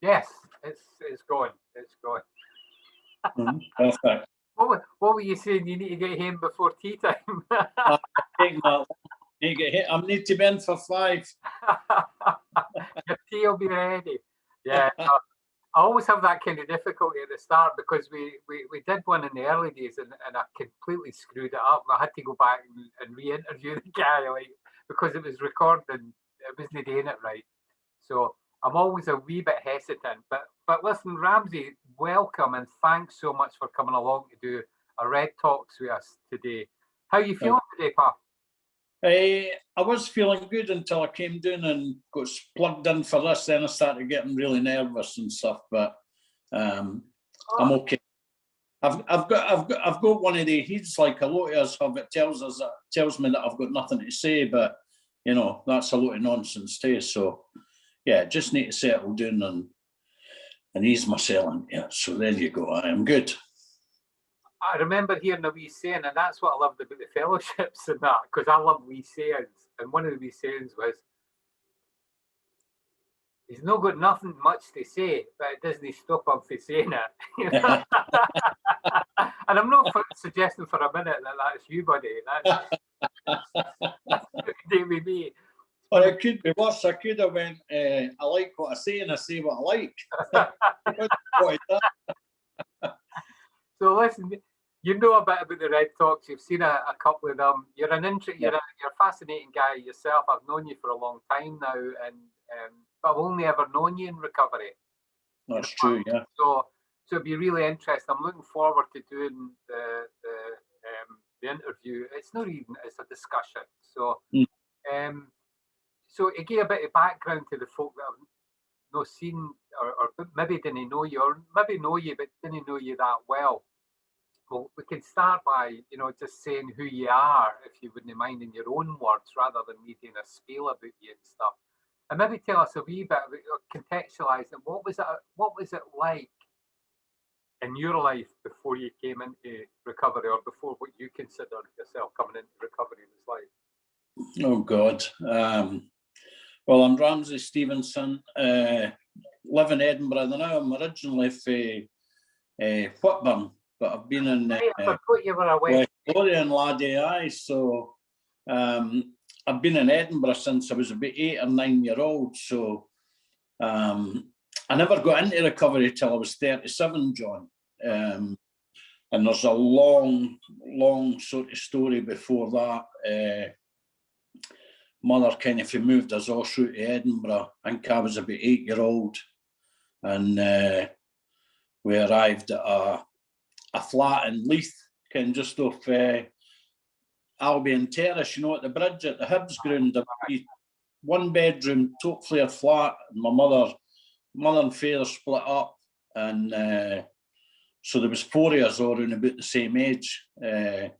Yes, it's going. It's going. Perfect. What were you saying? You need to get home before tea time. I need to be in for 5. Your tea will be ready. Yeah. I always have that kind of difficulty at the start because we did one in the early days and I completely screwed it up. I had to go back and re-interview the guy because it was recording, it wasn't doing it right. So I'm always a wee bit hesitant. But listen, Ramsay, welcome and thanks so much for coming along to do a Red Talks with us today. How are you feeling today, Pa? I was feeling good until I came down and got plugged in for this. Then I started getting really nervous and stuff. But I'm okay. I've got one of the heads like a lot of us have. It tells me that I've got nothing to say, but that's a lot of nonsense too. So yeah, just need to settle down and ease myself in. Yeah, so there you go. I am good. I remember hearing a wee saying, and that's what I loved about the fellowships and that, because I love wee sayings. And one of the wee sayings was, he's not got nothing much to say, but it doesn't stop him from saying it. And I'm not suggesting for a minute that that's you, buddy. That's with me. Or it could be worse. I could have went, I like what I say and I say what I like. So listen, you know a bit about the Red Talks. You've seen a couple of them. You're you're a fascinating guy yourself. I've known you for a long time now, and but I've only ever known you in recovery. That's true, yeah. So it'd be really interesting. I'm looking forward to doing the interview. It's not even, it's a discussion. So so it gave a bit of background to the folk that have not seen or maybe didn't know you, or maybe know you but didn't know you that well. Well, we can start by, just saying who you are, if you wouldn't mind, in your own words, rather than me doing a spiel about you and stuff. And maybe tell us a wee bit about, contextualise it. What was it like in your life before you came into recovery, or before what you considered yourself coming into recovery was like? Oh God. Well, I'm Ramsay Stevenson. Live in Edinburgh now. I'm originally from Whitburn, but I've been in West Lothian, laddie, aye. So I've been in Edinburgh since I was about 8 or 9 years old. So I never got into recovery till I was 37, John. And there's a long sort of story before that. Mother kind of moved us all through to Edinburgh. I think I was about 8 years old. And we arrived at a flat in Leith, kind of just off Albion Terrace, at the bridge at the Hibs ground, a 1-bedroom, top floor flat. And my mother and father split up, and so there was 4 of us all around about the same age. I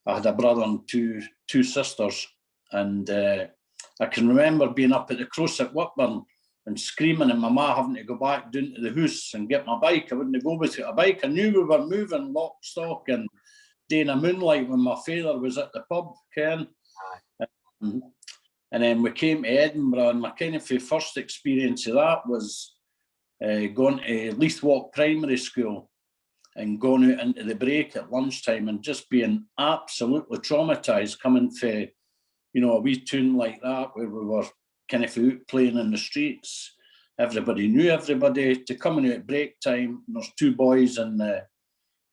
had a brother and two sisters, and I can remember being up at the cross at Whitburn and screaming, and my ma having to go back down to the house and get my bike. I wouldn't go without a bike. I knew we were moving lock, stock, and day in the moonlight when my father was at the pub, Ken. And then we came to Edinburgh, and my kind of first experience of that was going to Leith Walk Primary School and going out into the break at lunchtime and just being absolutely traumatised coming for, a wee town like that where we were kind of out playing in the streets. Everybody knew everybody. To coming out at break time, and there's 2 boys in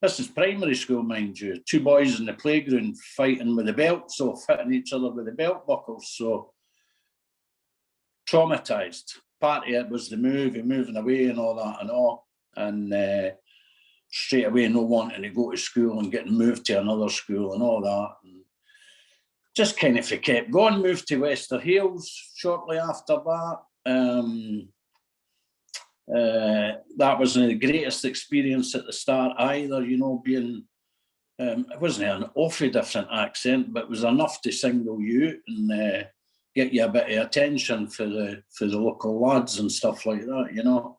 this is primary school, mind you, 2 boys in the playground fighting with the belts off, hitting each other with the belt buckles. So traumatised. Part of it was the moving away and all that and all. And straight away not wanting to go to school and getting moved to another school and all that. And just kind of kept going, moved to Wester Hales shortly after that. That wasn't the greatest experience at the start either, being, it wasn't an awfully different accent, but it was enough to single you out and get you a bit of attention for the local lads and stuff like that,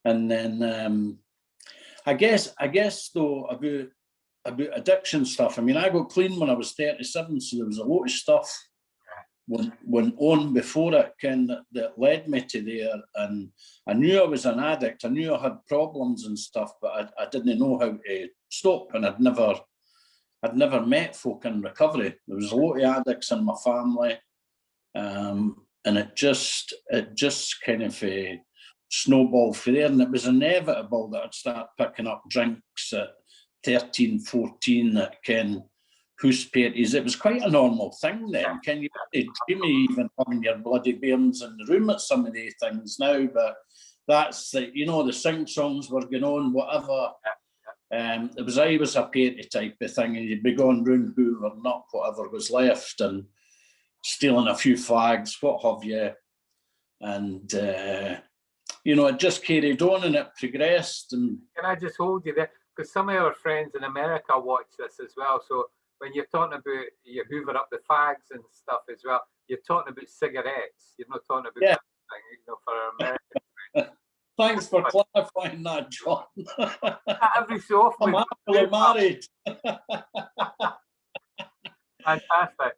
And then I guess though about addiction stuff. I mean, I got clean when I was 37, so there was a lot of stuff went on before it, that led me to there. And I knew I was an addict. I knew I had problems and stuff, but I didn't know how to stop. And I'd never met folk in recovery. There was a lot of addicts in my family, and it just kind of snowballed from there. And it was inevitable that I'd start picking up drinks at 13, 14 at house parties. It was quite a normal thing then. Can you dream of even having your bloody bairns in the room at some of these things now? But that's the, the sing songs were going on, whatever. It was always a party type of thing, and you'd be going round who or not, whatever was left, and stealing a few flags, what have you. And it just carried on and it progressed. And can I just hold you there? Because some of our friends in America watch this as well. So when you're talking about you hoover up the fags and stuff as well, you're talking about cigarettes. You're not talking about for our American friends. Thanks for clarifying that, John. Every so often. I'm happily married. Fantastic.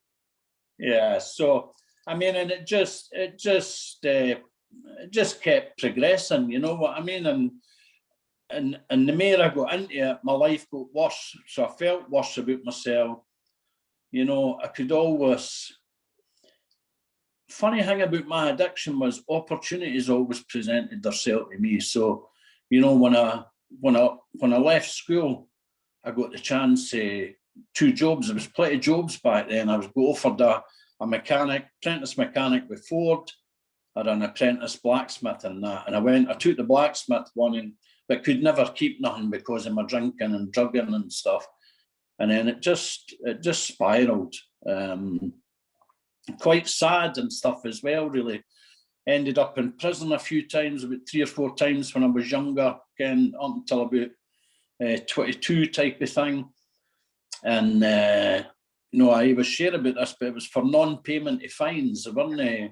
Yeah. So I mean, and it just kept progressing. You know what I mean? And the more I got into it, my life got worse. So I felt worse about myself. I could always. Funny thing about my addiction was opportunities always presented themselves to me. So, when I left school, I got the chance to 2 jobs. There was plenty of jobs back then. I was offered a apprentice mechanic with Ford, or an apprentice blacksmith and that. And I took the blacksmith one, but could never keep nothing because of my drinking and drugging and stuff. And then it just spiraled. Quite sad and stuff as well, really. Ended up in prison a few times, about 3 or 4 times when I was younger, up until about 22 type of thing. And, I was sure about this, but it was for non-payment of fines. There weren't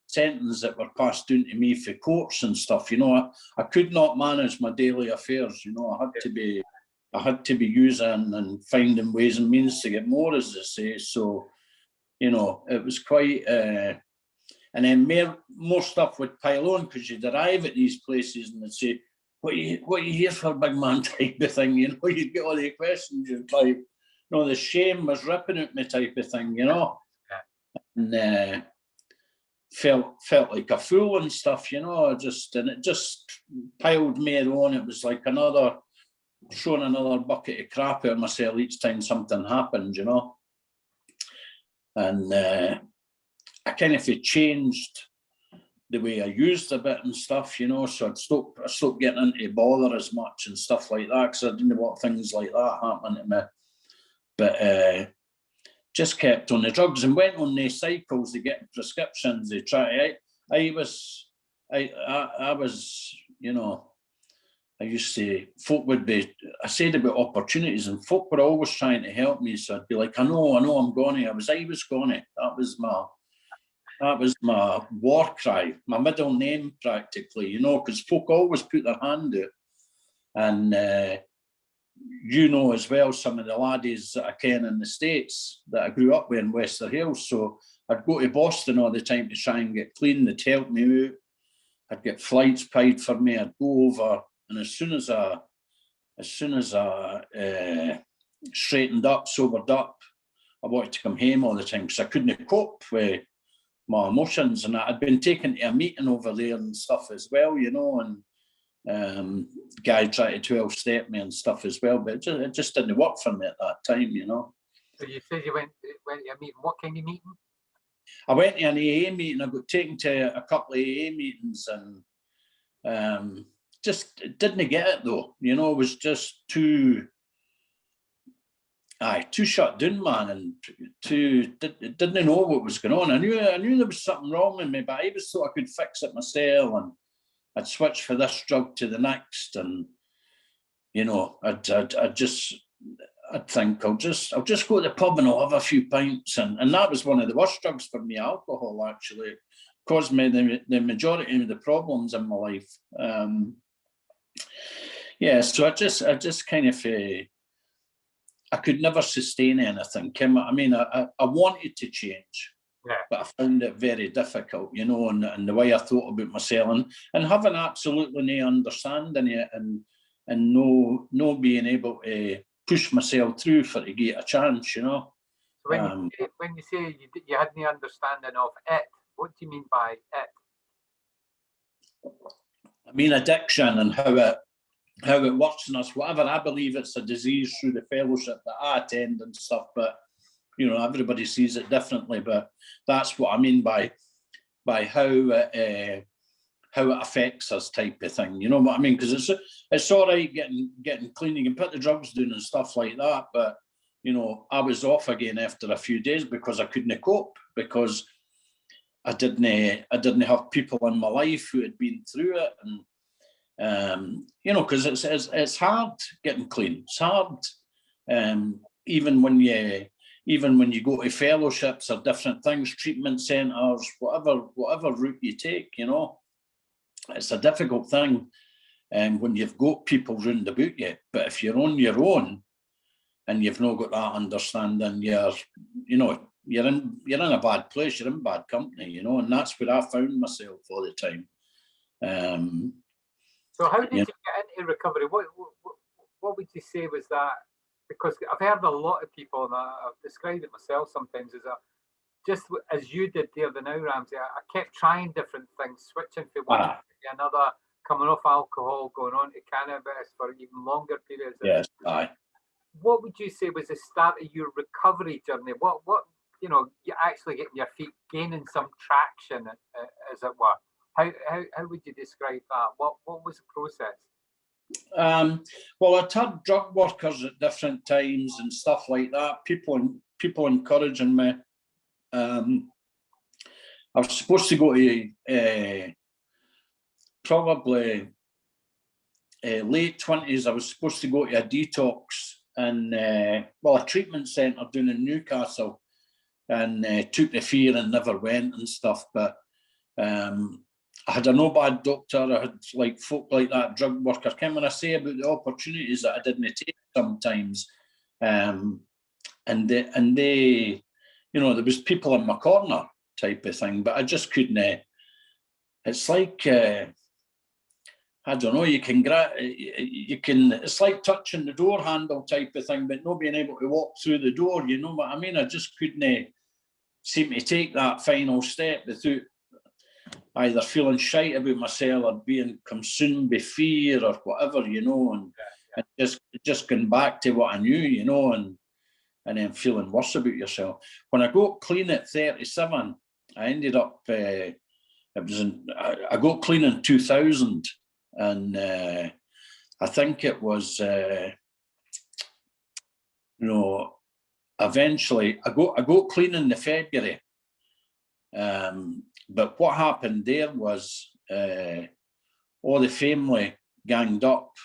sentences that were passed down to me for courts and stuff. I could not manage my daily affairs. I had to be using and finding ways and means to get more, as they say. So, it was quite, and then more stuff would pile on because you'd arrive at these places and they'd say, what are you here for, big man, type of thing, you'd get all the questions, you'd like, the shame was ripping at me type of thing, and felt like a fool and stuff, and it just piled me on. It was like throwing another bucket of crap at myself each time something happened, And I kind of changed the way I used a bit and stuff, so I stopped getting into bother as much and stuff like that, because I didn't want things like that happening to me. But just kept on the drugs and went on the cycles to get prescriptions. They try. I was, I used to, I said about opportunities, and folk were always trying to help me. So I'd be like, I know I'm going to. I was going to. That was my war cry, my middle name practically, because folk always put their hand out. And, as well, some of the laddies that I ken in the States that I grew up with in Western Hills. So I'd go to Boston all the time to try and get clean. They'd help me out. I'd get flights paid for me. I'd go over. And as soon as I straightened up, sobered up, I wanted to come home all the time because I couldn't cope with my emotions. And I'd been taken to a meeting over there and stuff as well, and guy tried to 12-step me and stuff as well, but it just didn't work for me at that time, So you said you went to a meeting. What kind of meeting? I went to an AA meeting. I got taken to a couple of AA meetings and just didn't get it though. It was just too shut down, man, and didn't know what was going on. I knew there was something wrong with me, but I just thought I could fix it myself, and I'd switch for this drug to the next, and I'd think I'll just go to the pub and I'll have a few pints, and that was one of the worst drugs for me. Alcohol actually caused me the majority of the problems in my life. So I just kind of I could never sustain anything, Kim. I mean, I wanted to change. but I found it very difficult, you know, and the way I thought about myself and having absolutely no understanding it and no being able to push myself through for to get a chance, you know. So when you say you had no understanding of it, what do you mean by it? I mean addiction and how it works in us, whatever. I believe it's a disease through the fellowship that I attend and stuff, but you know, everybody sees it differently. But that's what I mean by how it affects us, type of thing. You know what I mean? Because it's all right getting clean, you can put the drugs down and stuff like that, but you know, I was off again after a few days because I couldn't cope, because I didn't have people in my life who had been through it, and you know, because it's hard getting clean. It's hard, even when you go to fellowships or different things, treatment centres, whatever route you take, you know, it's a difficult thing, when you've got people round about you. But if you're on your own and you've not got that understanding, you're in a bad place, you're in bad company, you know, and that's where I found myself all the time. So how did you get into recovery? What would you say was that? Because I've heard a lot of people, and I've described it myself sometimes, is that just as you did there the now, Ramsay, I kept trying different things, switching from one to another, coming off alcohol, going on to cannabis for even longer periods. Yes, aye. What would you say was the start of your recovery journey? What you know, you actually getting your feet, gaining some traction, as it were. How would you describe that? What was the process? Well, I'd had drug workers at different times and stuff like that. People encouraging me. I was supposed to go to probably late 20s. I was supposed to go to a detox and a treatment centre down in Newcastle, and took the fear and never went and stuff. But I had a no bad doctor. I had like folk like that, drug workers. When I say about the opportunities that I didn't take sometimes, and they, you know, there was people in my corner type of thing, but I just couldn't. It's like I don't know. You can. It's like touching the door handle type of thing, but not being able to walk through the door. You know what I mean? I just couldn't seem to take that final step without either feeling shite about myself or being consumed by fear or whatever, you know, and just going back to what I knew, you know, and then feeling worse about yourself. When I got clean at 37, I ended up, I got clean in 2000, and I think it was, eventually I got clean in the February. But what happened there was all the family ganged up,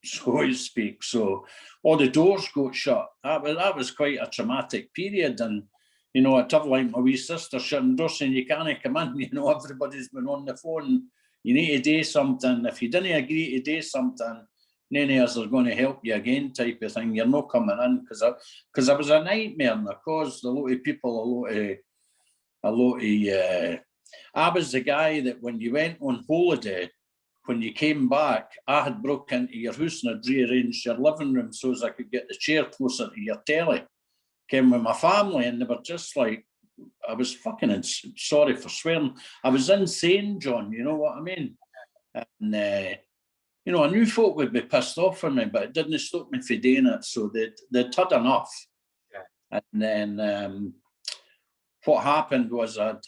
so to speak. So all the doors got shut. That was quite a traumatic period. And, you know, I'd have like my wee sister shutting doors saying, you can't come in. You know, everybody's been on the phone. You need to do something. If you didn't agree to do something, none of us are going to help you again, type of thing. You're not coming in, because I was a nightmare, and I caused a lot of people a lot of I was the guy that when you went on holiday, when you came back, I had broke into your house and had rearranged your living room so as I could get the chair closer to your telly. Came with my family, and they were just like, I was fucking, sorry for swearing, I was insane, John, you know what I mean? And, you know, I knew folk would be pissed off for me, but it didn't stop me from doing it, so they'd had enough. Yeah. And then what happened was I'd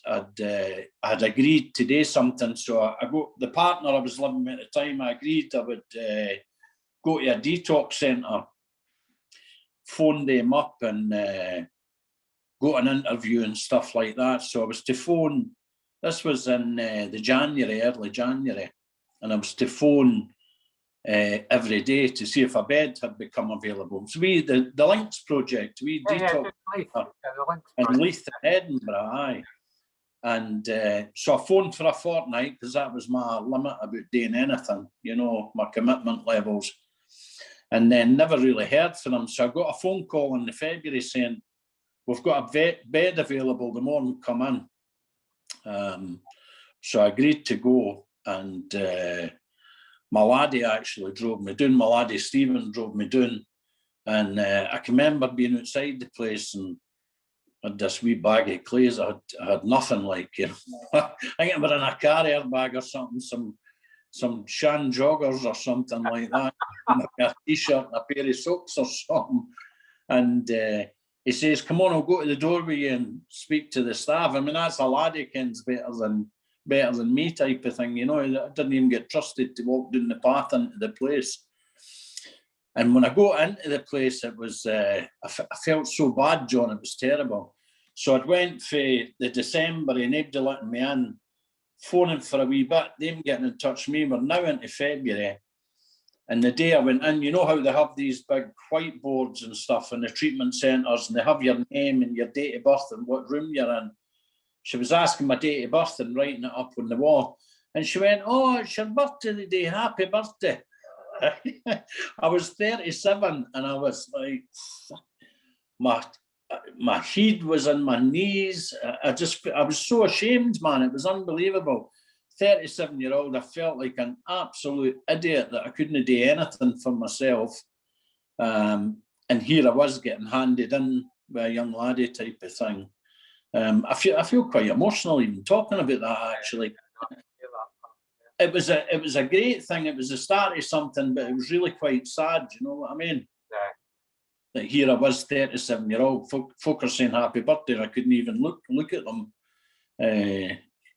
agreed to do something, so I got the partner I was living with at the time. I agreed I would go to a detox centre, phone them up, and got an interview and stuff like that. So I was to phone. This was in early January, and I was to phone every day to see if a bed had become available. So the Links project, detox in Leith in Edinburgh, aye. And so I phoned for a fortnight because that was my limit about doing anything, you know, my commitment levels. And then never really heard from them. So I got a phone call in February saying, we've got a bed available the morning come in. So I agreed to go, and my laddie actually drove me down. My laddie Stephen drove me down, and I can remember being outside the place and had this wee bag of clays. I had nothing, like, you know. I think it was in a carrier bag or something, some shan joggers or something like that, a t-shirt and a pair of socks or something. And he says, "Come on, I'll go to the door with you and speak to the staff." I mean, that's a laddie kens better than me type of thing, you know. I didn't even get trusted to walk down the path into the place. And when I got into the place, it was, I felt so bad, John, it was terrible. So I went for the December and nobody letting me in, phoning for a wee bit, them getting in touch with me. We're now into February. And the day I went in, you know how they have these big whiteboards and stuff in the treatment centres, and they have your name and your date of birth and what room you're in. She was asking my date of birth and writing it up on the wall. And she went, "Oh, it's your birthday today, happy birthday." I was 37 and I was like, my head was on my knees. I was so ashamed, man. It was unbelievable. 37-year-old, I felt like an absolute idiot that I couldn't do anything for myself. And here I was getting handed in by a young laddie type of thing. I feel quite emotional even talking about that, actually. It was a great thing. It was the start of something, but it was really quite sad. You know what I mean? Yeah. That here I was, 37-year-old, folk are saying happy birthday, and I couldn't even look at them.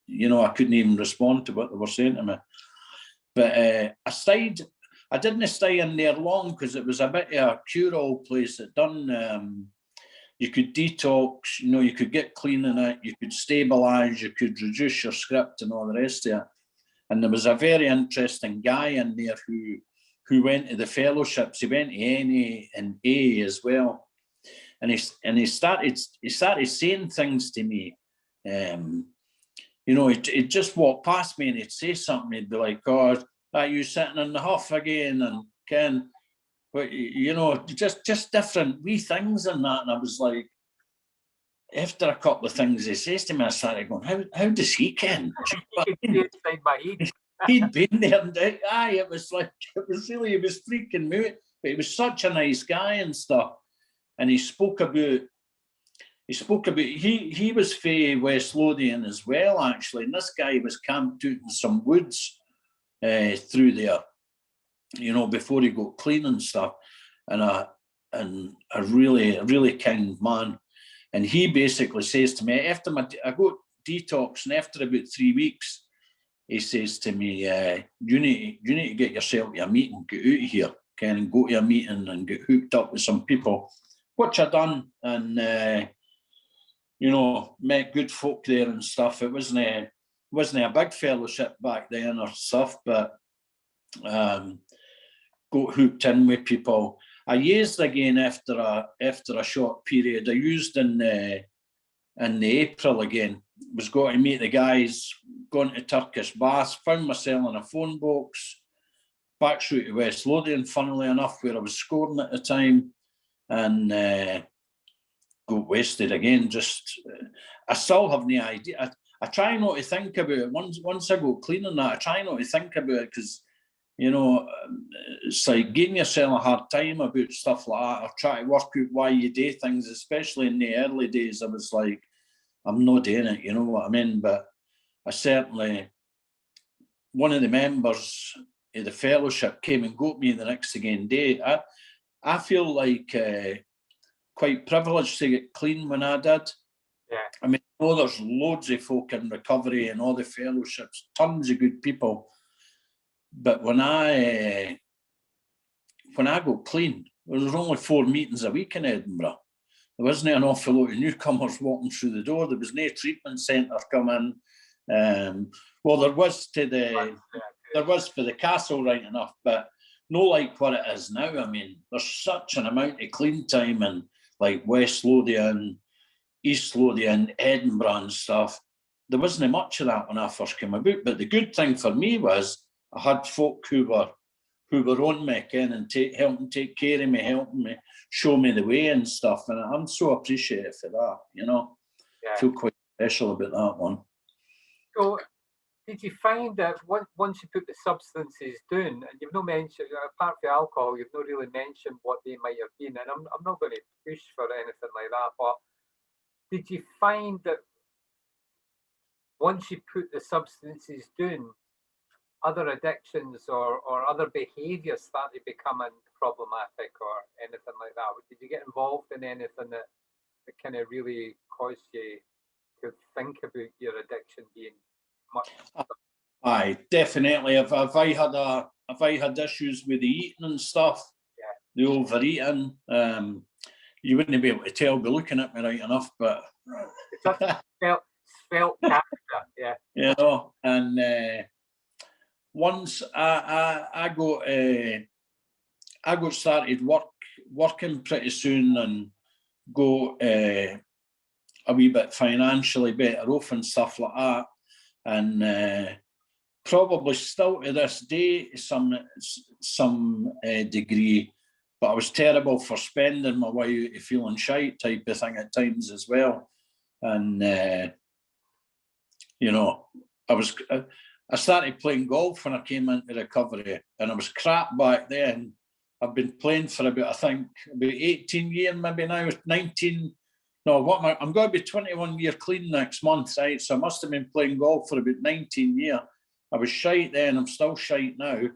You know, I couldn't even respond to what they were saying to me. But I didn't stay in there long because it was a bit of a cure-all place. It done. You could detox. You know, you could get clean in it. You could stabilise. You could reduce your script and all the rest of it. And there was a very interesting guy in there who went to the fellowships. He went to NA and A as well, and he started saying things to me. You know, he'd just walk past me and he'd say something. He'd be like, "Oh, are you sitting in the huff again?" And Ken, you know, just different wee things and that. And I was like, after a couple of things he says to me, I started going, how does he ken? He'd been there, and it was freaking me out. But he was such a nice guy and stuff. And he spoke about he was from West Lothian as well, actually. And this guy was camped out in some woods through there, you know, before he got clean and stuff. And a really kind man. And he basically says to me, after I got detox, and after about 3 weeks, he says to me, you need to get yourself to a meeting, get out of here, Ken, and go to a meeting and get hooked up with some people, which I done, and you know, met good folk there and stuff. It wasn't a big fellowship back then or stuff, but got hooked in with people. I used again after a short period. I used in the April again. Was going to meet the guys, going to Turkish baths, found myself in a phone box, back through to West Lothian, funnily enough, where I was scoring at the time, and got wasted again. Just, I still have no idea. I try not to think about it. Once I go clean on that, I try not to think about it, because, you know, it's like giving yourself a hard time about stuff like that, or try to work out why you do things, especially in the early days. I was like, I'm not doing it, you know what I mean? But I certainly, one of the members of the fellowship came and got me the next again day. I feel like quite privileged to get clean when I did. Yeah. I mean, I know there's loads of folk in recovery and all the fellowships, tons of good people. But when I got clean, there was only 4 meetings a week in Edinburgh. There wasn't an awful lot of newcomers walking through the door. There was no treatment centre coming. Well, there was for the castle, right enough, but no like what it is now. I mean, there's such an amount of clean time in like West Lothian, East Lothian, Edinburgh and stuff. There wasn't much of that when I first came about. But the good thing for me was I had folk who who were on me, Ken, and helping take care of me, helping me, show me the way and stuff. And I'm so appreciative for that, you know. Yeah. I feel quite special about that one. So, did you find that once you put the substances down, and you've not mentioned, apart from alcohol, you've not really mentioned what they might have been, and I'm not going to push for anything like that, but did you find that once you put the substances down, other addictions or other behaviours started becoming problematic or anything like that? Did you get involved in anything that kind of really caused you to think about your addiction being much? Aye, definitely. If I had issues with the eating and stuff, the overeating, you wouldn't be able to tell by looking at me right enough, but felt character, yeah. You know, and once I got started working pretty soon and go a wee bit financially better off and stuff like that, and probably still to this day some degree, but I was terrible for spending my way out of feeling shite type of thing at times as well. And you know, I started playing golf when I came into recovery, and I was crap back then. I've been playing for about 18 years, maybe now, 19. No, I'm going to be 21 year clean next month, right? So I must have been playing golf for about 19 years. I was shite then, I'm still shite now.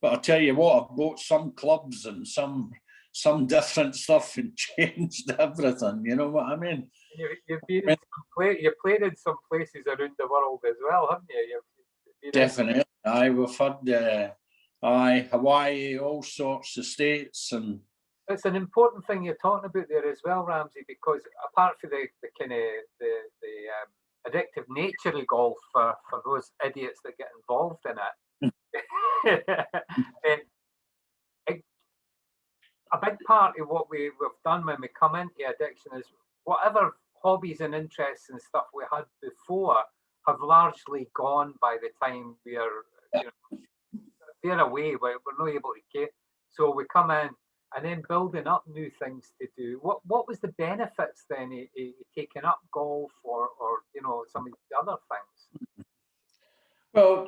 But I'll tell you what, I've bought some clubs and some different stuff and changed everything, you know what I mean? You've played in some places around the world as well, haven't you? Definitely. We've had Hawaii, all sorts of states, and it's an important thing you're talking about there as well, Ramsay, because apart from the kind of the addictive nature of golf for those idiots that get involved in it, a big part of what we've done when we come into addiction is whatever hobbies and interests and stuff we had before have largely gone by the time they're away. We're not able to care. So we come in and then building up new things to do. What was the benefits then of taking up golf or some of the other things? Well,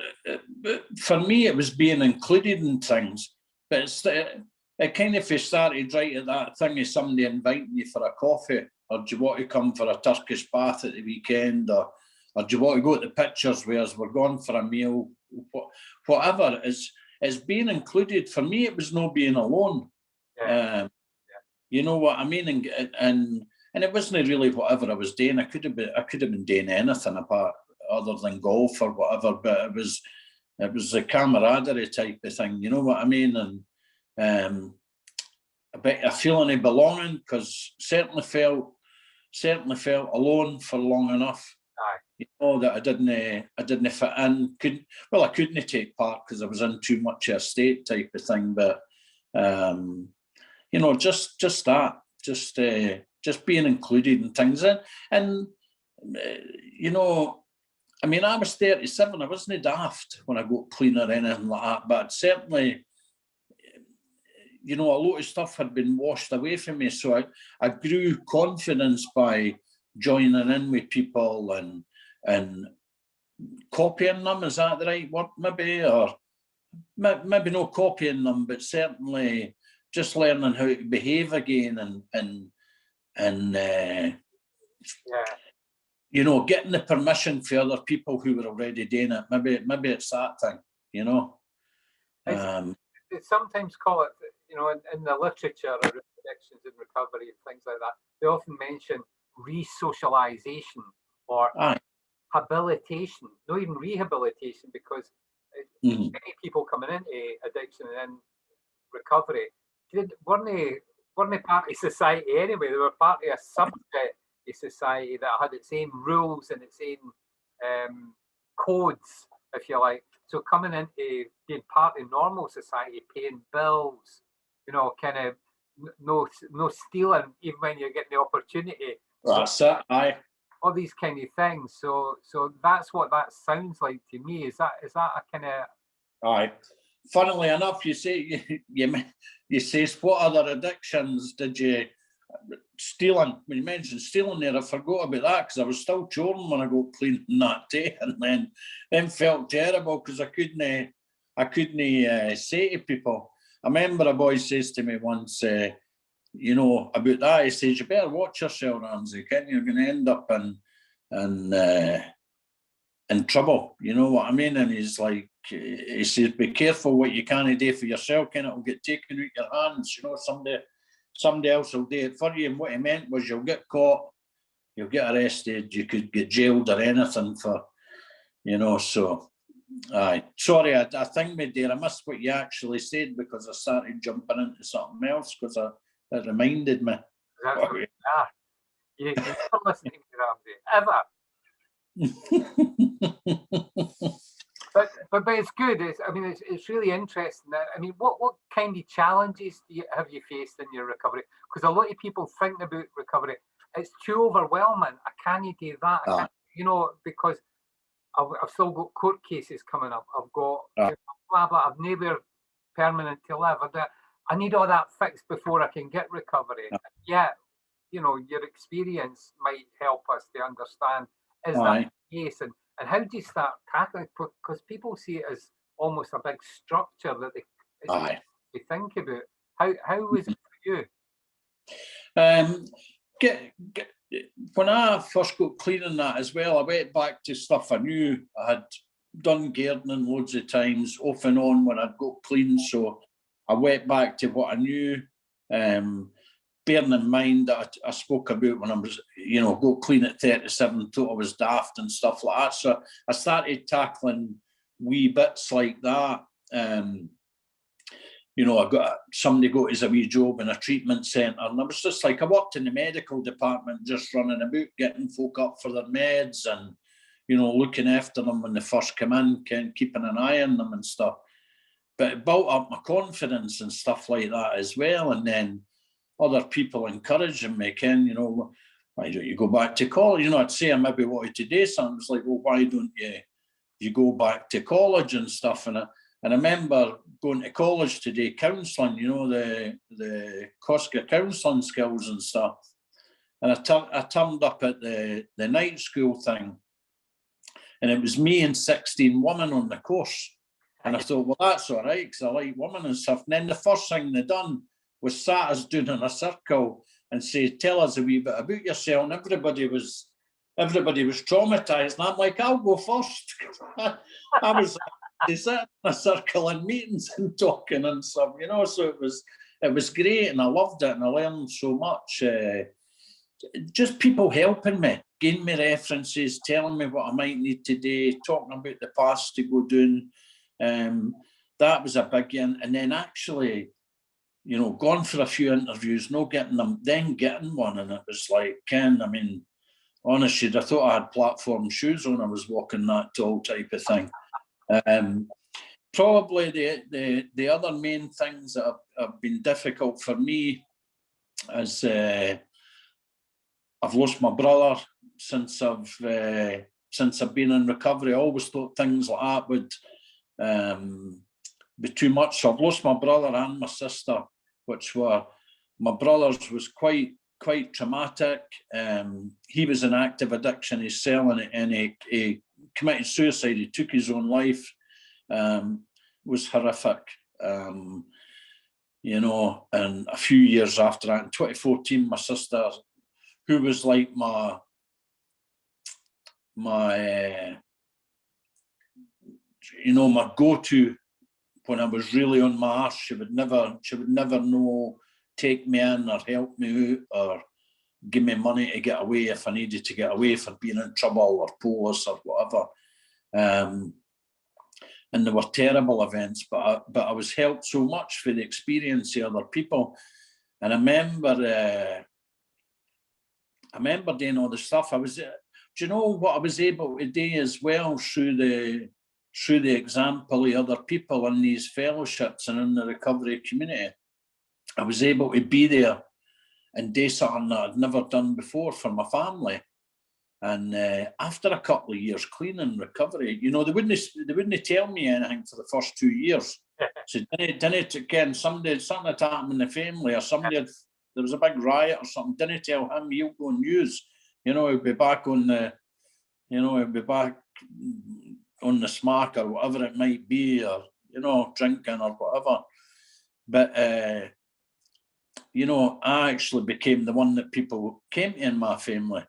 for me, it was being included in things, but it kind of started right at that thing of somebody inviting you for a coffee, or do you want to come for a Turkish bath at the weekend, or do you want to go to the pictures where we're going for a meal, whatever. Is being included. For me, it was no being alone. You know what I mean? And it wasn't really whatever I was doing. I could have been doing anything apart other than golf or whatever, but it was a camaraderie type of thing. You know what I mean? And a bit a feeling of belonging, because certainly felt alone for long enough. You know, that I didn't fit in. I couldn't take part because I was in too much of a state type of thing. But you know, just being included in things, and you know, I mean, I was 37. I wasn't daft when I got clean or anything like that, but certainly, you know, a lot of stuff had been washed away from me. So I grew confidence by joining in with people and copying them. Is that the right word? Maybe, or maybe not copying them, but certainly just learning how to behave again and you know, getting the permission for other people who were already doing it. Maybe it's that thing, you know. They sometimes call it, you know, in the literature or addictions and recovery and things like that, they often mention re-socialization or habilitation, not even rehabilitation, because many people coming into addiction and recovery weren't they part of society anyway. They were part of a subset of society that had its own rules and its own codes, if you like. So coming into being part of normal society, paying bills, you know, kind of no stealing, even when you're getting the opportunity. That's it. Aye. All these kind of things. So that's what that sounds like to me. Is that a kind of? Aye. funnily enough, you say, what other addictions did you, stealing, when you mentioned stealing there, I forgot about that because I was still choring when I got clean that day, and then felt terrible because I couldn't say to people. I remember a boy says to me once, you know, about that, he says, you better watch yourself, Ramsay, you're going to end up in trouble, you know what I mean? And he's like, he says, be careful what you can't do for yourself, it'll get taken out your hands, you know, somebody else will do it for you. And what he meant was you'll get caught, you'll get arrested, you could get jailed or anything for, you know, so, aye. Sorry, I think, my dear, I missed what you actually said because I started jumping into something else because it reminded me. That's what you are. You never listen to me, Ramsay, ever. But it's good. It's really interesting. I mean, what kind of challenges have you faced in your recovery? Because a lot of people think about recovery, it's too overwhelming. I can't do that. I can't, you know, because I've still got court cases coming up. I've got blah blah. I've nowhere permanent to live. I need all that fixed before I can get recovery. Yeah, you know, your experience might help us to understand is that the case, and how do you start tackling it? Because people see it as almost a big structure that they think about. How was it for you? When I first got clean in that as well, I went back to stuff I knew. I had done gardening loads of times, off and on when I'd got clean. So I went back to what I knew. Bearing in mind that I spoke about when I was, you know, got clean at 37, thought I was daft and stuff like that. So I started tackling wee bits like that. You know, somebody got us a wee job in a treatment centre, and I was just like, I worked in the medical department, just running about, getting folk up for their meds and, you know, looking after them when they first come in, keeping an eye on them and stuff. But it built up my confidence and stuff like that as well. And then other people encouraging me, you know, why don't you go back to college? You know, I'd say I maybe wanted to do something. It's like, well, why don't you go back to college and stuff? And I remember going to college to do counselling, you know, the COSCA counselling skills and stuff. And I turned up at the night school thing, and it was me and 16 women on the course. And I thought, well, that's all right, because I like women and stuff. And then the first thing they done was sat us down in a circle and say, tell us a wee bit about yourself. And everybody was traumatized. And I'm like, I'll go first. I was sitting in a circle in meetings and talking and stuff, you know. So it was great, and I loved it, and I learned so much. Just people helping me, giving me references, telling me what I might need to do, talking about the past to go doing. That was a big one. And then actually, you know, gone for a few interviews, no getting them, then getting one. And it was like, I mean, honestly, I thought I had platform shoes when I was walking that tall type of thing. Probably the other main things that have been difficult for me is I've lost my brother since I've been in recovery. I always thought things like that would be too much. So I've lost my brother and my sister, which were, my brother's was quite traumatic. He was in active addiction, he's selling it, and he committed suicide. He took his own life. Was horrific. You know, and a few years after that, in 2014, my sister, who was like my you know, my go-to when I was really on my arse. She would never take me in or help me out or give me money to get away if I needed to get away for being in trouble or police or whatever. And there were terrible events, but I was helped so much for the experience of other people. And I remember doing all the stuff. Do you know what I was able to do as well through the example of other people in these fellowships and in the recovery community? I was able to be there and do something that I'd never done before for my family. And after a couple of years clean and recovery, you know, they wouldn't tell me anything for the first 2 years. So didn't again, something had happened in the family, or there was a big riot or something. Didn't tell him, he'll go and use. He'll be back on the, he'll be back on the smack or whatever it might be, or drinking or whatever. But I actually became the one that people came to in my family,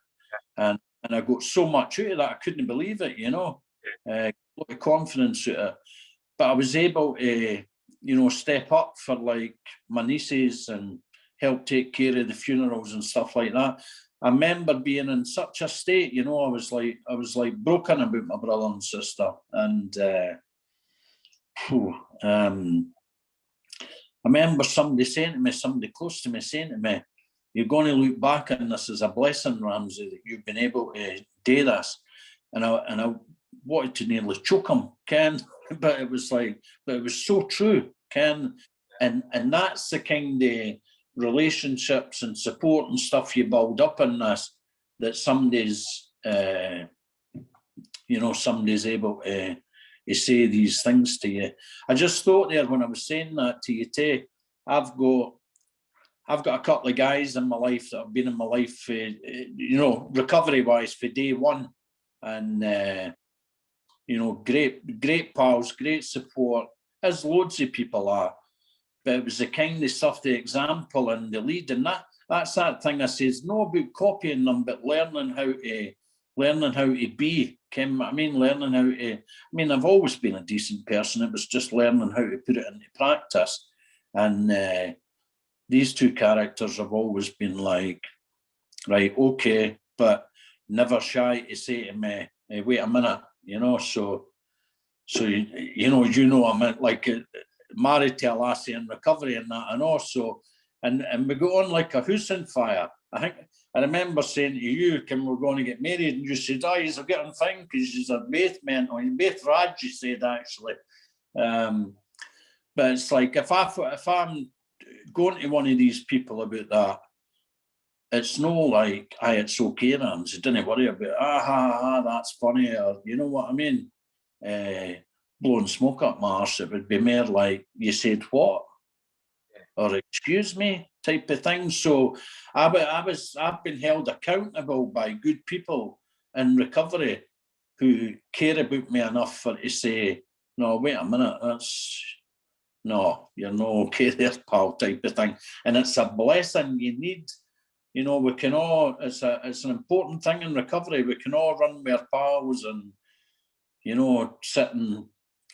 and I got so much out of that I couldn't believe it. A lot of confidence out of it. But I was able to, step up for like my nieces and help take care of the funerals and stuff like that. I remember being in such a state, I was like broken about my brother and sister. And I remember somebody close to me saying to me, "You're going to look back on this as a blessing, Ramsay, that you've been able to do this." And I wanted to nearly choke him, Ken, but it was so true, Ken. And that's the kind of relationships and support and stuff you build up in this, that somebody's able to say these things to you. I just thought there when I was saying that to you too, I've got a couple of guys in my life that have been in my life, recovery wise for day one, and great pals, great support, as loads of people are. But it was the kind of stuff, the example and the lead, and that's that thing I says, no about copying them, but learning how to be. Kim, learning how to. I've always been a decent person. It was just learning how to put it into practice. And these two characters have always been like, right, okay, but never shy to say to me, hey, wait a minute, So I'm like married to a lassie in recovery and that, and also, and we go on like a house on fire. I remember saying to you, Kim, we're going to get married, and you said, you're getting fine because you're both mental, you're both rad, you said actually. But it's like if I'm going to one of these people about that, it's no like, it's okay, Rams, don't worry about it. That's funny, or you know what I mean? Blowing smoke up my arse. It would be more like, you said what? Or excuse me, type of thing. So I've been held accountable by good people in recovery who care about me enough for to say, no, wait a minute, you're no okay there, pal, type of thing. And it's a blessing you need. We can all, it's an important thing in recovery. We can all run with our pals and, sit and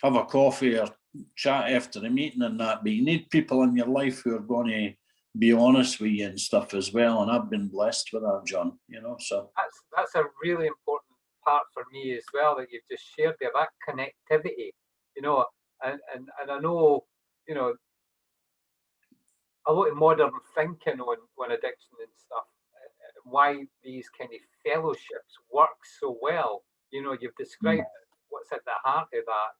have a coffee or chat after the meeting and that, but you need people in your life who are going to be honest with you and stuff as well. And I've been blessed with that, John, so. That's a really important part for me as well, that you've just shared there, that connectivity, and I know, a lot of modern thinking on addiction and stuff, why these kind of fellowships work so well. You've described what's at the heart of that,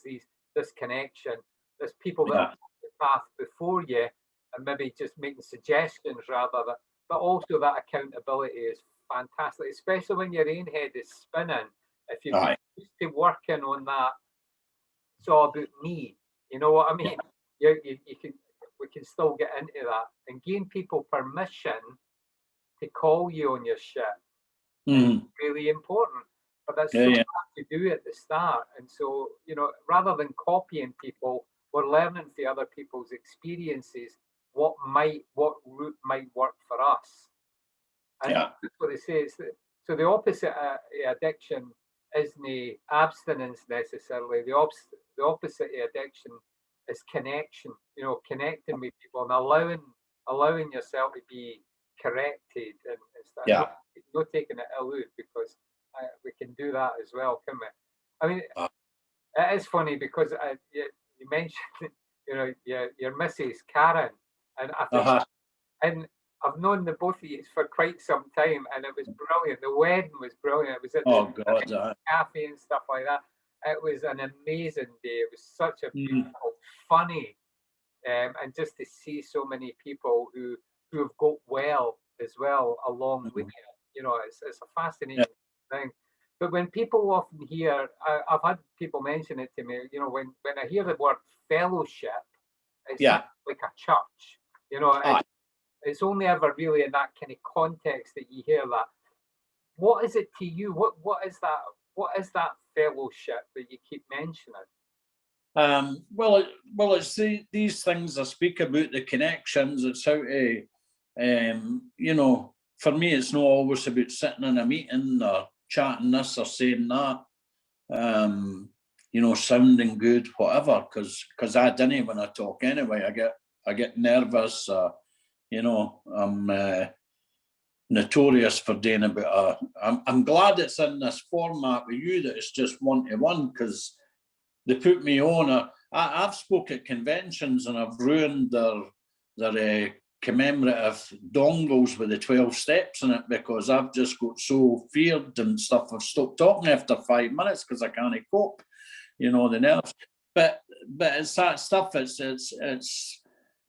is this connection, there's people that have the path before you and maybe just making suggestions rather than, but also that accountability is fantastic, especially when your own head is spinning. If you're used to working on that, it's all about me, you know what I mean? You can, we can still get into that and gain people permission to call you on your shit. It's really important, but that's so hard to do at the start. And so, rather than copying people, we're learning from other people's experiences what route might work for us. And that's what they say. So the opposite of addiction isn't abstinence necessarily. The opposite of addiction is connection. Connecting with people and allowing yourself to be corrected and stuff. Not taking it ill out, because we can do that as well, can we? It is funny because you mentioned, your Mrs. Karen, and I think, and I've known the both of you for quite some time, and it was brilliant. The wedding was brilliant. It was at the cafe and stuff like that. It was an amazing day. It was such a beautiful, funny, and just to see so many people who have got well as well along with you. It's a fascinating thing. But when people often hear, I've had people mention it to me, you know, when I hear the word fellowship, it's like a church, you know, it's only ever really in that kind of context that you hear that. What is it to you? What is that? What is that fellowship that you keep mentioning? Well, it's these things I speak about, the connections. It's how to, you know, for me, it's not always about sitting in a meeting or chatting this or saying that, you know, sounding good, whatever. Because I didn't when I talk anyway. I get nervous. You know, I'm notorious for doing a bit of. I'm glad it's in this format with you that it's just 1-to-1, because they put me on. I've spoke at conventions and I've ruined their commemorative dongles with the 12 steps in it because I've just got so feared and stuff. I've stopped talking after 5 minutes because I can't cope, you know, the nerves. But it's that stuff. It's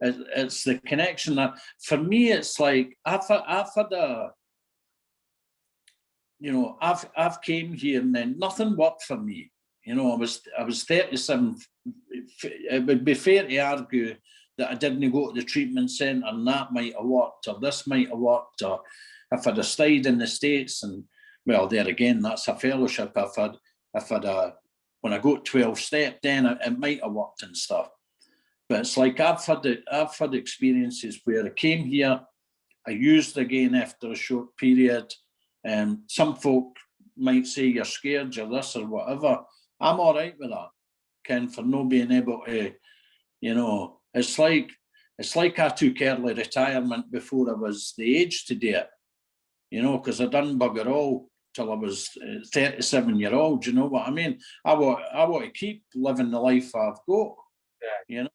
the connection that for me it's like I've had a, you know, I've came here and then nothing worked for me. You know, I was 37. It would be fair to argue that I didn't go to the treatment centre and that might have worked, or this might have worked, or if I'd have stayed in the States and, well, there again, that's a fellowship. If I'd when I got 12 step, then it might have worked and stuff. But it's like I've had experiences where I came here, I used again after a short period, and some folk might say you're scared, you're this or whatever. I'm all right with that, Ken, for not being able to, you know, it's like I took early retirement before I was the age to do it, you know, because I done bugger all till I was 37-year-old. You know what I mean? I want to keep living the life I've got, you know.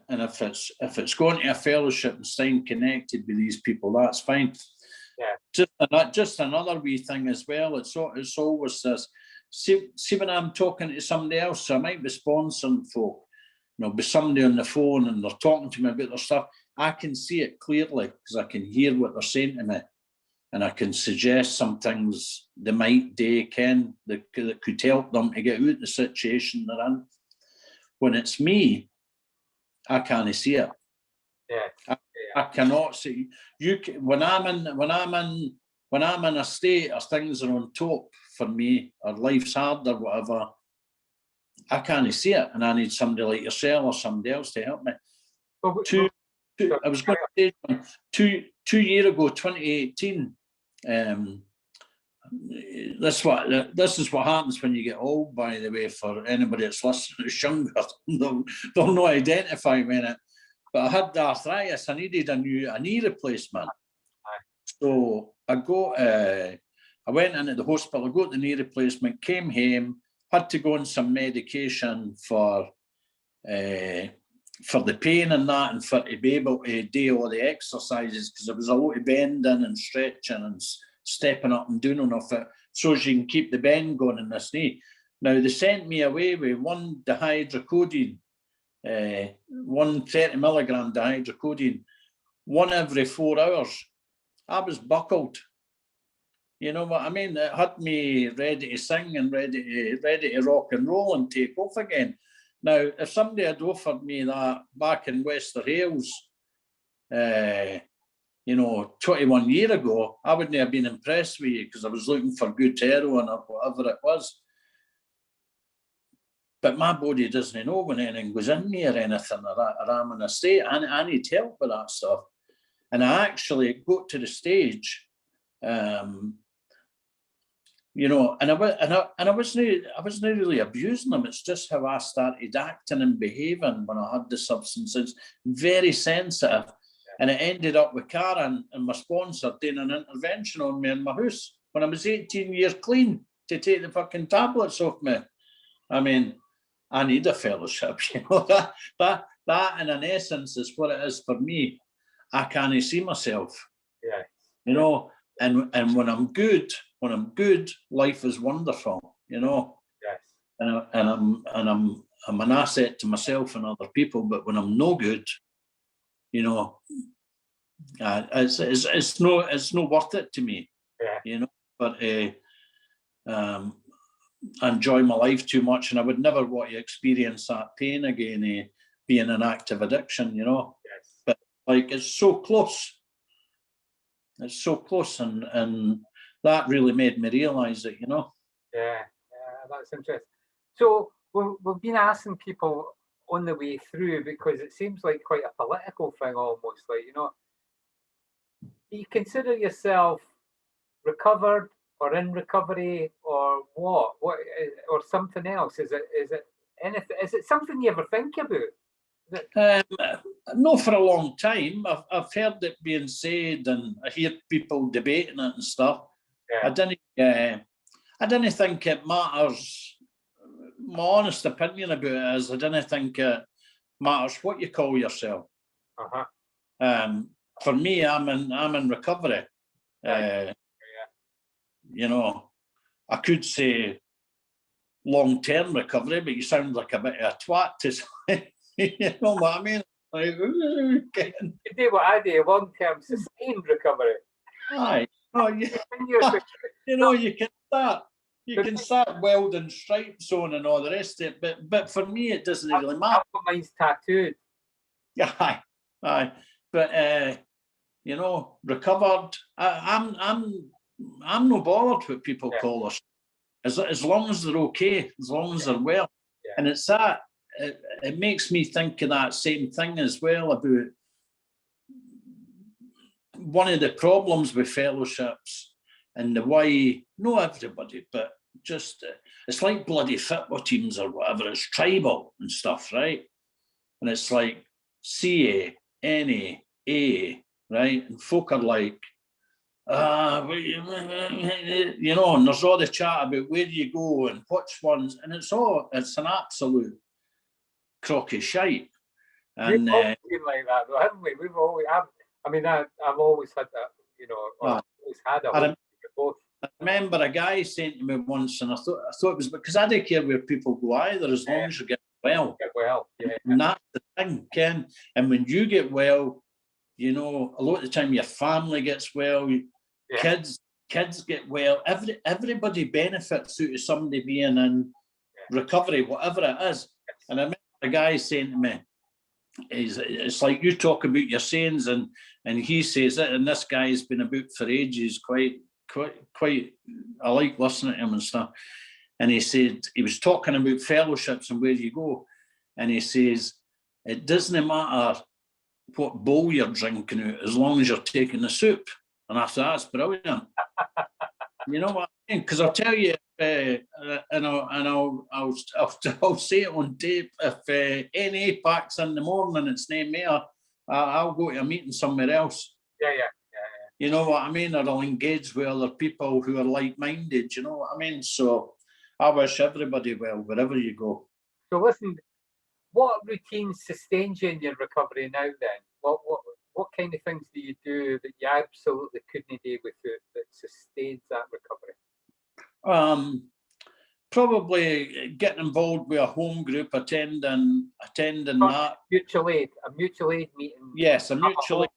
And if it's going to a fellowship and staying connected with these people, that's fine. Yeah. Just another wee thing as well. It's always this. See when I'm talking to somebody else, so I might be sponsoring folk, you know, be somebody on the phone and they're talking to me about their stuff. I can see it clearly because I can hear what they're saying to me, and I can suggest some things they might do, Ken, that could help them to get out of the situation they're in. When it's me, I can't see it. Yeah. I cannot see you. When I'm in a state or things are on top for me or life's hard or whatever, I can't see it, and I need somebody like yourself or somebody else to help me. I was going to say 2 years ago, 2018. This is what happens when you get old. By the way, for anybody that's listening who's younger, they'll not identify with it. But I had arthritis. I needed a knee replacement. So I went into the hospital. I got the knee replacement. Came home. Had to go on some medication for the pain and that, and for to be able to do all the exercises, because there was a lot of bending and stretching and stepping up and doing enough it so as you can keep the bend going in this knee. Now they sent me away with one dihydrocodone, 130 milligram dihydrocodone, one every 4 hours. I was buckled. You know what I mean? It had me ready to sing and ready to rock and roll and take off again. Now, if somebody had offered me that back in Wester Hales, you know, 21 years ago, I wouldn't have been impressed with you because I was looking for good heroin or whatever it was. But my body doesn't know when anything goes in me or anything, or I'm in a state. I need help with that stuff. And I actually got to the stage, you know, and I wasn't really abusing them. It's just how I started acting and behaving when I had the substances. Very sensitive. And it ended up with Karen and my sponsor doing an intervention on me in my house when I was 18 years clean to take the fucking tablets off me. I mean, I need a fellowship, you know. That in an essence is what it is for me. I can't see myself. Yeah. You know, and when I'm good, life is wonderful, you know. Yes. And I'm an asset to myself and other people, but when I'm no good, you know, it's no worth it to me. Yeah. You know. But I enjoy my life too much, and I would never want to experience that pain again, being an active addiction, you know. Yes. But like, it's so close. It's so close, and that really made me realise it, you know. Yeah, that's interesting. So we've been asking people on the way through, because it seems like quite a political thing almost, like, you know, do you consider yourself recovered or in recovery, or what or something else? Is it anything? Is it something you ever think about? No, for a long time. I've heard it being said, and I hear people debating it and stuff. Yeah. I didn't think it matters. My honest opinion about it is, I didn't think it matters what you call yourself. For me, I'm in recovery. You know, I could say long-term recovery, but you sound like a bit of a twat to say. You know what I mean? Like, you do what I do, long-term sustained recovery. Aye. Oh, yeah. You know, you can start welding stripes on and all the rest of it, but for me, it doesn't really matter. Mine's tattooed. Yeah, aye. But you know, recovered. I'm no bothered what people call us, as long as they're okay, as long as they're well. Yeah. And it's that. It makes me think of that same thing as well, about one of the problems with fellowships and the way, not everybody, but just, it's like bloody football teams or whatever, it's tribal and stuff, right? And it's like CA, NA, A, right? And folk are like, you know, and there's all the chat about where do you go and which ones, and it's an absolute crock of shite. And we've always been like that, though, haven't we? I've always had that, you know, always had a both. I remember a guy saying to me once, and I thought it was because I don't care where people go either, as long as you get well. Get well, yeah. And that's the thing, Ken. And when you get well, you know, a lot of the time your family gets well, kids get well. Everybody benefits out of somebody being in recovery, whatever it is. And I remember a guy saying to me, it's like you talk about your sayings, and he says it, and this guy's been about for ages, quite. I like listening to him and stuff. And he said, he was talking about fellowships and where you go, and he says, it doesn't matter what bowl you're drinking out, as long as you're taking the soup. And I thought, that's brilliant. You know what I mean? Because I'll tell you, and I'll say it on tape. If NA packs in the morning, it's named me. I'll go to a meeting somewhere else. Yeah. You know what I mean? Or I'll engage with other people who are like-minded. You know what I mean? So I wish everybody well wherever you go. So listen, what routine sustains you in your recovery now? Then, what kind of things do you do that you absolutely couldn't do without, that sustains that recovery? Probably getting involved with a home group, attending that. Mutual aid, a mutual aid meeting. Yes, a mutual aid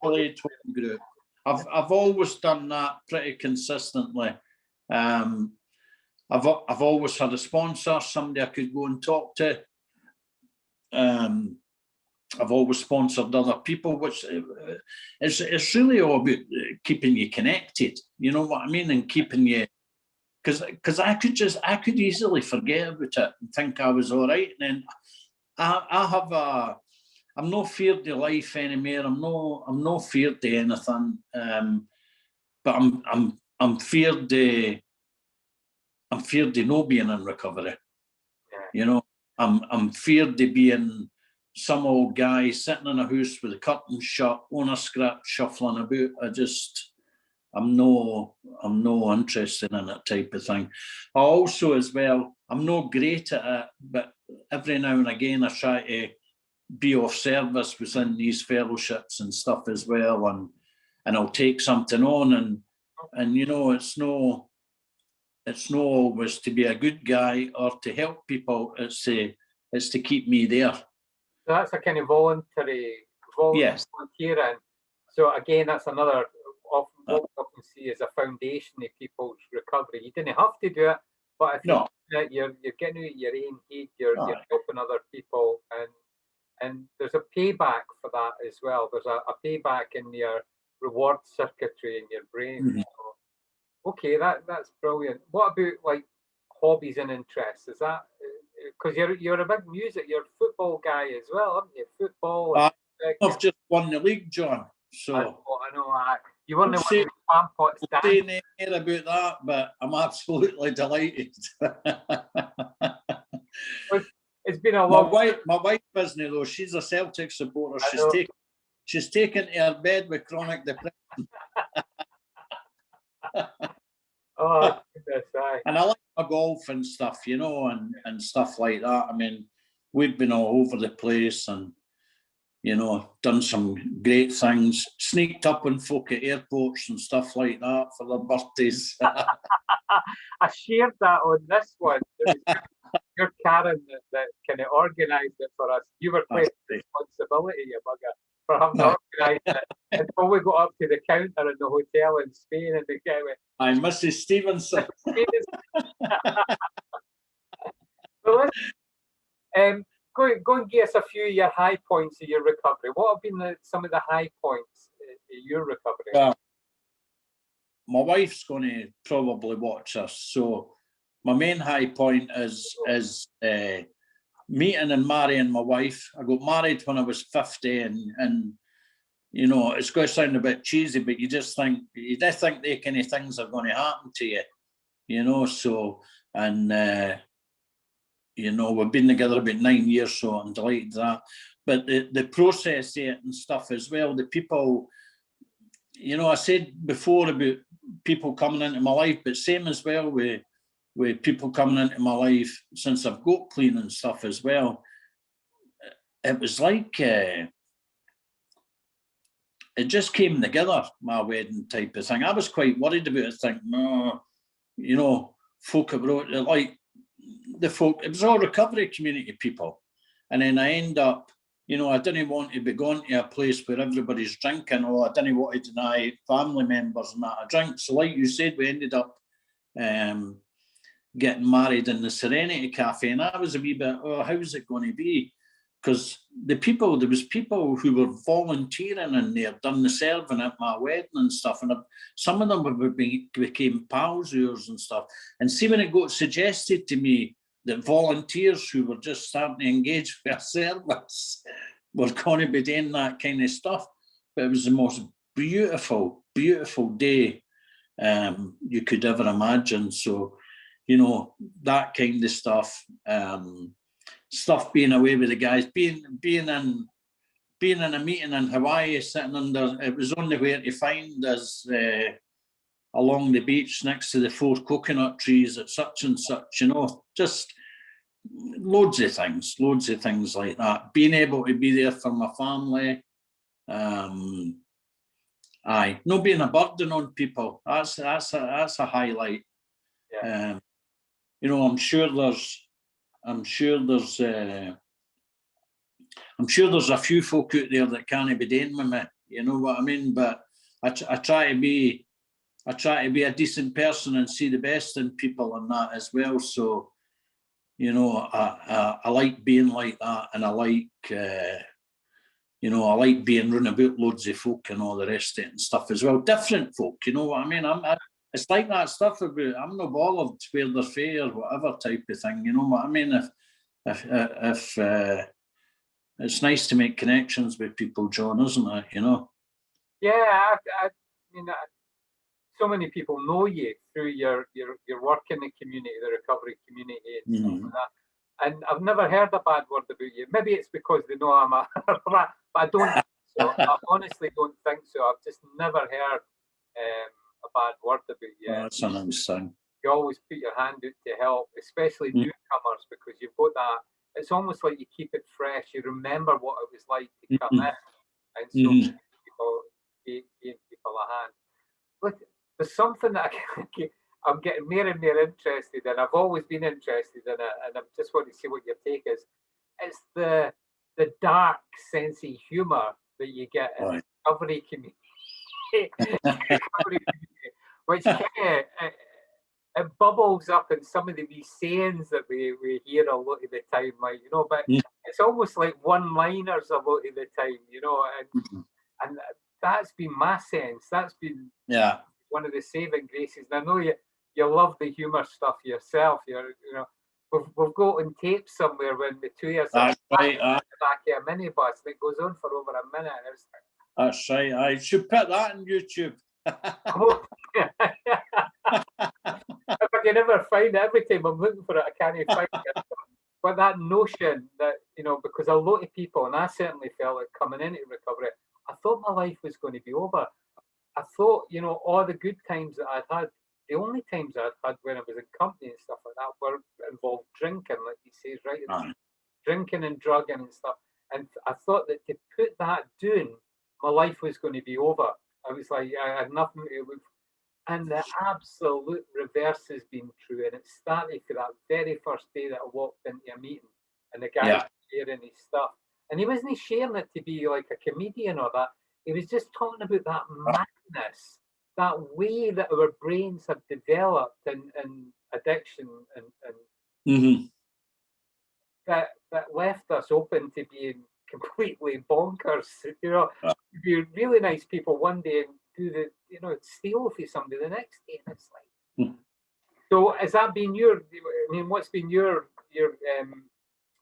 home group. I've always done that pretty consistently. I've always had a sponsor, somebody I could go and talk to. I've always sponsored other people, which it's really all about keeping you connected. You know what I mean? And keeping you, because I could easily forget about it and think I was all right. And then I'm not feared of life anymore. I'm not feared of anything. But I'm feared of not being in recovery. You know, I'm feared of being some old guy sitting in a house with the curtains shut, on a script, shuffling about. I'm no interested in that type of thing. I also, as well, I'm not great at it, but every now and again I try to be of service within these fellowships and stuff as well, and I'll take something on, and you know, it's no always to be a good guy or to help people. It's to keep me there. So that's a kind of volunteering. Yes. Volunteering. So again, that's another often what we often see as a foundation of people's recovery. You didn't have to do it, but if No. you're getting out your own head, you're helping other people, and there's a payback for that as well. There's a payback in your reward circuitry in your brain. Mm-hmm. So, okay, that's brilliant. What about like hobbies and interests? Is that because you're a big music, you're a football guy as well, aren't you? Football. I've just won the league, John. So I know. You weren't one of the Pampots saying anything about that, but I'm absolutely delighted. It's been a long. My wife isn't though. She's a Celtic supporter. She's taken to her bed with chronic depression. Oh goodness, aye. And I like my golf and stuff, you know, and stuff like that. I mean, we've been all over the place and, you know, done some great things, sneaked up on folk at airports and stuff like that for their birthdays. I shared that on this one. You're Karen that kind of organised it for us. You were taking responsibility, you bugger, for having organised it. Until we got up to the counter in the hotel in Spain and the guy went, I'm Mrs. Stevenson. So go and give us a few of your high points of your recovery. What have been some of the high points of your recovery? Well, my wife's going to probably watch us. So my main high point is meeting and marrying my wife. I got married when I was 50 and you know, it's going to sound a bit cheesy, but you just think, you don't think they kind of things are going to happen to you, you know, so, and, you know, we've been together about 9 years, so I'm delighted with that. But the process of it and stuff as well, the people, you know, I said before about people coming into my life, but same as well with people coming into my life since I've got clean and stuff as well. It was like, it just came together, my wedding type of thing. I was quite worried about it, thinking, oh, you know, folk abroad, like the folk, it was all recovery community people. And then I end up, you know, I didn't want to be going to a place where everybody's drinking, or I didn't want to deny family members and that a drink. So like you said, we ended up getting married in the Serenity Cafe, and I was a wee bit, oh, how's it going to be? Because there was people who were volunteering in there, done the serving at my wedding and stuff, and some of them became pals of yours and stuff. And see, when it got suggested to me that volunteers who were just starting to engage with a service were going to be doing that kind of stuff, but it was the most beautiful, beautiful day you could ever imagine. So, you know, that kind of stuff. Stuff being away with the guys, being in a meeting in Hawaii, sitting under, it was only where to find us along the beach next to the 4 coconut trees at such and such, you know, just loads of things like that. Being able to be there for my family, not being a burden on people. That's a highlight. Yeah. You know, I'm sure there's a few folk out there that can't be doing with me, you know what I mean? But I try to be a decent person and see the best in people and that as well. So, you know, I like being like that, and I like you know, I like being run about loads of folk and all the rest of it and stuff as well. Different folk, you know what I mean? It's like that stuff about, I'm not bothered where they're fair or whatever type of thing, you know what I mean? If it's nice to make connections with people, John, isn't it? You know. Yeah, I mean, so many people know you through your work in the community, the recovery community, and stuff like that. And I've never heard a bad word about you. Maybe it's because they know I'm a but I don't think so. I honestly don't think so. I've just never heard a bad word about you. Oh, that's a nice thing. You always put your hand out to help, especially newcomers, because you've got that. It's almost like you keep it fresh. You remember what it was like to come in, and so people gave people a hand. But there's something that I'm getting more and more interested in. I've always been interested in it, and I just want to see what your take is. It's the dark sense of humour that you get in the recovery community. which kind of it bubbles up in some of the wee sayings that we hear a lot of the time, like, you know, but it's almost like one-liners a lot of the time, you know, and that's been my sense. That's been one of the saving graces. And I know you love the humour stuff yourself. You know, we've got on tape somewhere when the two of us are right, back of a minibus and it goes on for over a minute. That's right. I should put that on YouTube. If I can ever find it, every time I'm looking for it, I can't find it. But that notion that, you know, because a lot of people, and I certainly felt it coming into recovery, I thought my life was going to be over. I thought, you know, all the good times that I'd had, the only times I'd had when I was in company and stuff like that were involved drinking, like he says, right? Drinking and drugging and stuff. And I thought that to put that down, my life was going to be over. I was like, I had nothing to do. And the absolute reverse has been true. And it started for that very first day that I walked into a meeting and the guy was sharing his stuff. And he wasn't sharing it to be like a comedian or that. He was just talking about that madness, that way that our brains have developed in addiction and that left us open to being completely bonkers. You know, be really nice people one day and do the, you know, steal for somebody the next day, and it's like. So has that been your? I mean, what's been your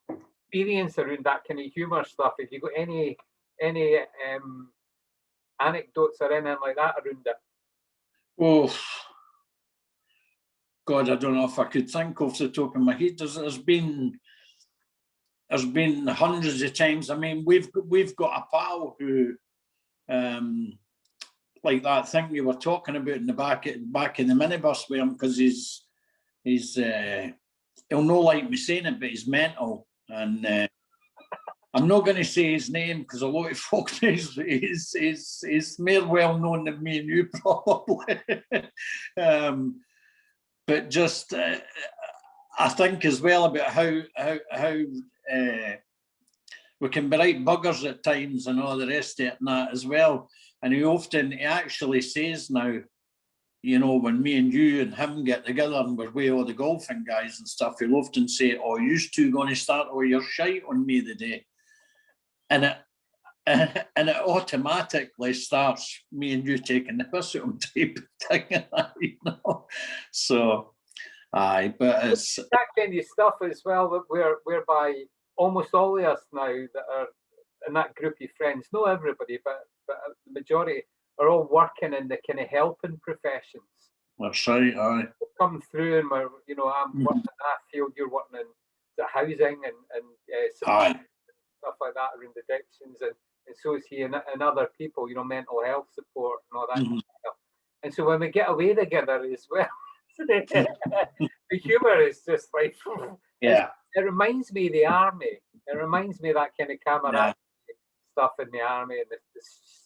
experience around that kind of humour stuff? Have you got any anecdotes or anything like that around it? Oh, God, I don't know if I could think off the top of my head. There's been hundreds of times. I mean, we've got a pal who, like that thing we were talking about in the back in the minibus with him, because he's he'll not like me saying it, but he's mental, and I'm not going to say his name because a lot of folk is more well known than me and you probably. But just I think as well about how we can be right buggers at times and all the rest of it and that as well. And he actually says now, you know, when me and you and him get together and we're with all the golfing guys and stuff, he'll often say, "Oh, you two going to start all your shite on me today," and it automatically starts me and you taking the piss out of type of thing, you know. So, aye, but it's that kind of stuff as well, that whereby almost all of us now that are in that group of friends, not everybody, but the majority are all working in the kind of helping professions. That's right, aye. We'll come through and we're, you know, I'm working in that field, you're working in the housing and stuff like that around addictions, and so is he and other people, you know, mental health support and all that kind of stuff. And so when we get away together as well, the humour is just like, it reminds me of the army. It reminds me of that kind of camaraderie stuff in the army, and the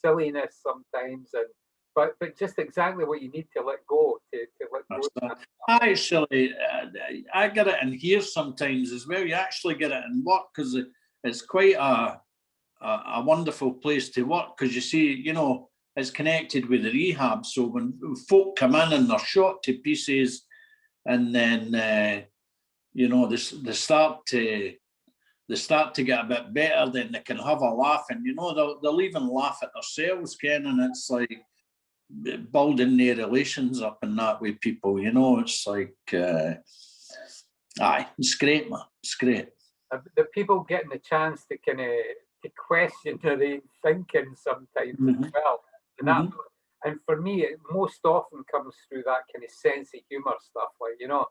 silliness sometimes, and but just exactly what you need to let go to let go. Actually, I get it in here sometimes as well. You actually get it in work because it's quite a wonderful place to work, because you see, you know, it's connected with the rehab. So when folk come in and they're shot to pieces, and then you know, they start to get a bit better, then they can have a laugh, and you know, they'll even laugh at themselves, Ken, and it's like building their relations up in that way, people, you know. It's like it's great, man. It's great. The people getting the chance to kind of to question their own thinking sometimes as well, and that, and for me, it most often comes through that kind of sense of humour stuff. Like, you know,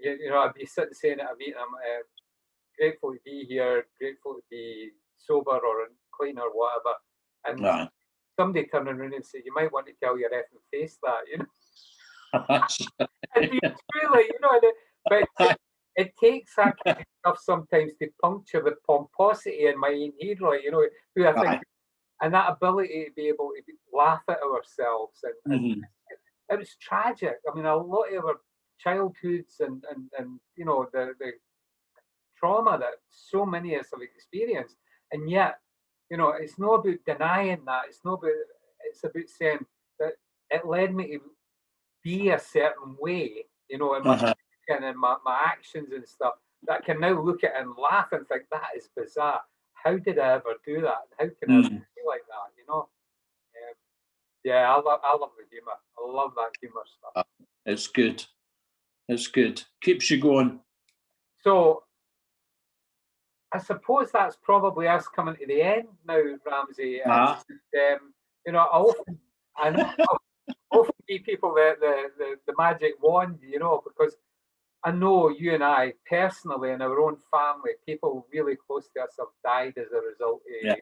I'd be sitting saying at a meeting, I'm grateful to be here, grateful to be sober or clean or whatever, and somebody turning around and say, "You might want to tell your effing face that," you know. And it's really, you know, but it takes that kind of stuff sometimes to puncture the pomposity in my own head, like, you know, who I think, and that ability to be able to laugh at ourselves, and it was tragic. I mean, a lot of our childhoods and you know, the trauma that so many of us have experienced, and yet, you know, it's not about denying that. It's not about. It's about saying, that it led me to be a certain way, in my thinking and my actions and stuff, that I can now look at it and laugh and think, that is bizarre. How did I ever do that? How can I be like that, Yeah, I love the humour. I love that humour stuff. It's good. It's good. Keeps you going. So, I suppose that's probably us coming to the end now, Ramsay. I often give people the magic wand, because I know you and I personally in our own family, people really close to us have died as a result of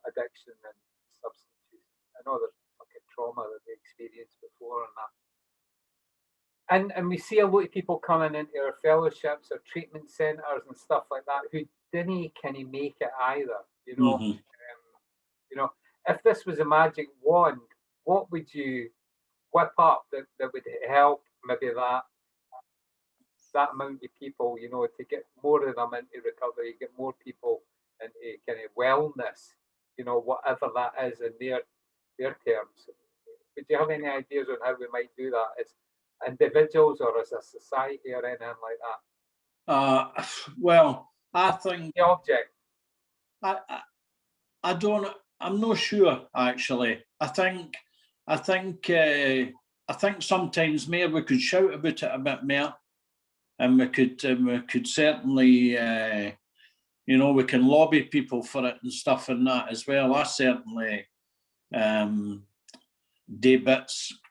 addiction and substance use. I know there's like a trauma that they experienced before and that. And we see a lot of people coming into our fellowships or treatment centres and stuff like that who didn't kind of make it either, if this was a magic wand, what would you whip up that would help maybe that amount of people, to get more of them into recovery, get more people into kind of wellness, whatever that is in their terms. Would you have any ideas on how we might do that as individuals or as a society or anything like that? Well, I think the object. I don't. I'm not sure actually. I think sometimes maybe we could shout about it a bit more, and we could certainly we can lobby people for it and stuff and that as well. I certainly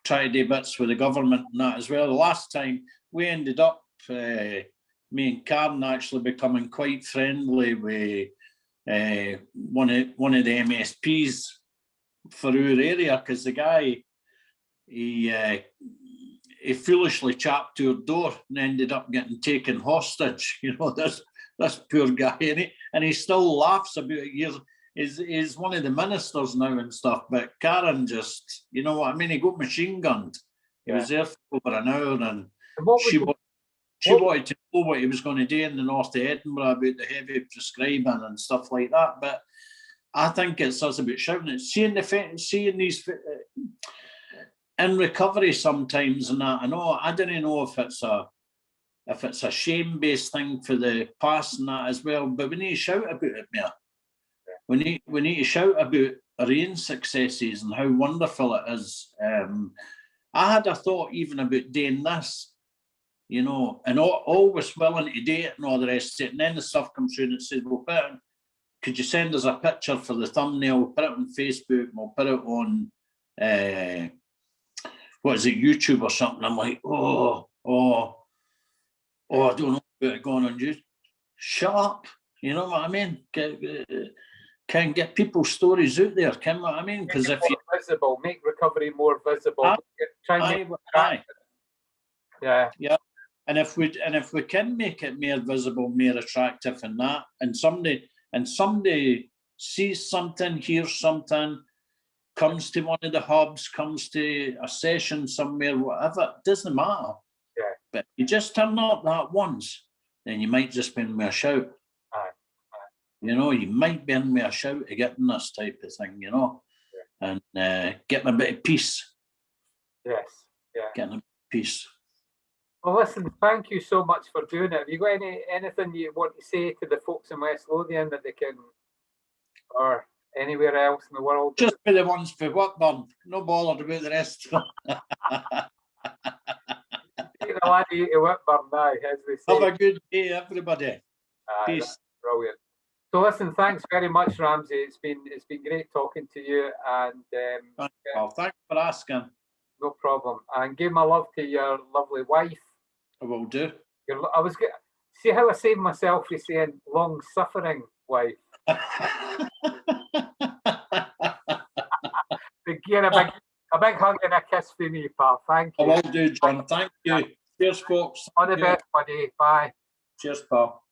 try to do bits with the government and that as well. The last time we ended up, me and Karen actually becoming quite friendly with one of the MSPs for our area, because the guy he foolishly chapped our door and ended up getting taken hostage. This poor guy, and he still laughs about it. He's one of the ministers now and stuff, but Karen just, you know what I mean, he got machine gunned. He was there for over an hour, and she wanted to know what he was going to do in the north of Edinburgh about the heavy prescribing and stuff like that. But I think it's us about shouting it, seeing these in recovery sometimes and that. I don't know if it's a shame-based thing for the past and that as well, but we need to shout about it more. We need to shout about our own successes and how wonderful it is. I had a thought even about doing this, and always willing to do it and all the rest of it. And then the stuff comes through and it says, well, could you send us a picture for the thumbnail, put it on Facebook, and we'll put it on, YouTube or something. I'm like, I don't know about it going on YouTube. Shut up. You know what I mean? Can get people's stories out there. Can what I mean? Because if you visible, make recovery more visible. Yeah. And if we can make it more visible, more attractive, and that, and somebody sees something, hears something, comes to one of the hubs, comes to a session somewhere, whatever, it doesn't matter. Yeah. But you just turn up that once, then you might just be in with a shout. You might be in with a shout to getting this type of thing, and getting a bit of peace. Yes, yeah. Getting a bit of peace. Well, listen, thank you so much for doing it. Have you got anything you want to say to the folks in West Lothian that they can, or anywhere else in the world? Just be the ones for Whitburn. No bothered about the rest. Take the laddie to Whitburn now, as they say. Have a good day, everybody. Peace. Brilliant. So listen, thanks very much, Ramsay. It's been great talking to you, and thanks for asking. No problem. And give my love to your lovely wife. I will do. See how I saved myself for saying long-suffering wife. Again, a big hug and a kiss for me, pal. Thank you. I will do, John. Thank you. Cheers, folks. All the best, buddy. Bye. Cheers, pal.